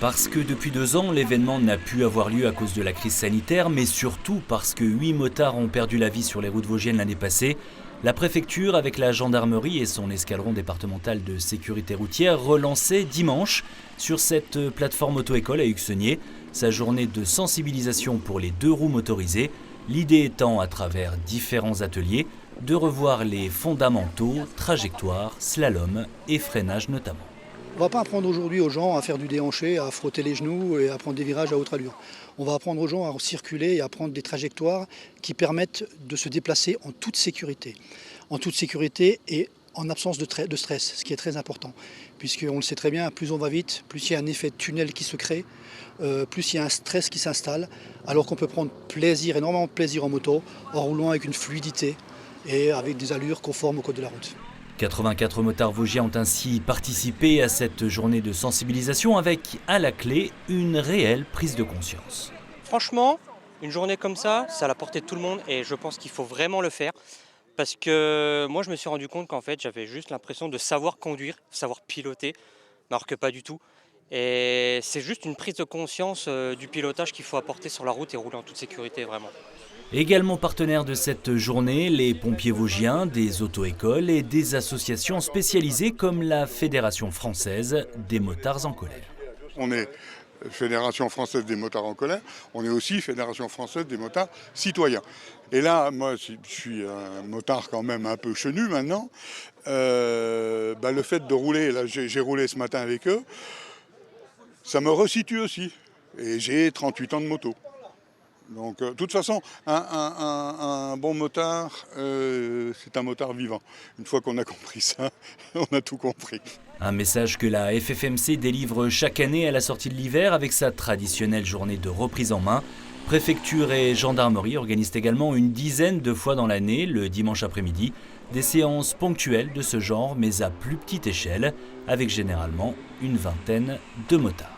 Parce que depuis 2 ans, l'événement n'a pu avoir lieu à cause de la crise sanitaire, mais surtout parce que 8 motards ont perdu la vie sur les routes vosgiennes l'année passée, la préfecture, avec la gendarmerie et son escadron départemental de sécurité routière, relançait dimanche sur cette plateforme auto-école à Huxenier sa journée de sensibilisation pour les 2 roues motorisées. L'idée étant, à travers différents ateliers, de revoir les fondamentaux, trajectoire, slalom et freinage notamment. On ne va pas apprendre aujourd'hui aux gens à faire du déhanché, à frotter les genoux et à prendre des virages à haute allure. On va apprendre aux gens à circuler et à prendre des trajectoires qui permettent de se déplacer en toute sécurité. En toute sécurité et en absence de stress, ce qui est très important. Puisqu'on le sait très bien, plus on va vite, plus il y a un effet de tunnel qui se crée, plus il y a un stress qui s'installe, alors qu'on peut prendre plaisir, énormément de plaisir en moto, en roulant avec une fluidité et avec des allures conformes au code de la route. 84 motards vosgiens ont ainsi participé à cette journée de sensibilisation avec, à la clé, une réelle prise de conscience. Franchement, une journée comme ça, c'est à la portée de tout le monde et je pense qu'il faut vraiment le faire. Parce que moi, je me suis rendu compte qu'en fait, j'avais juste l'impression de savoir conduire, savoir piloter, alors que pas du tout. Et c'est juste une prise de conscience du pilotage qu'il faut apporter sur la route et rouler en toute sécurité, vraiment. Également partenaires de cette journée, les pompiers vosgiens, des auto-écoles et des associations spécialisées comme la Fédération française des motards en colère. On est Fédération française des motards en colère, on est aussi Fédération française des motards citoyens. Et là, moi, je suis un motard quand même un peu chenu maintenant. Le fait de rouler, là j'ai roulé ce matin avec eux, ça me resitue aussi. Et j'ai 38 ans de moto. Donc, de toute façon, un bon motard, c'est un motard vivant. Une fois qu'on a compris ça, on a tout compris. Un message que la FFMC délivre chaque année à la sortie de l'hiver avec sa traditionnelle journée de reprise en main. Préfecture et gendarmerie organisent également une dizaine de fois dans l'année, le dimanche après-midi, des séances ponctuelles de ce genre, mais à plus petite échelle, avec généralement une vingtaine de motards.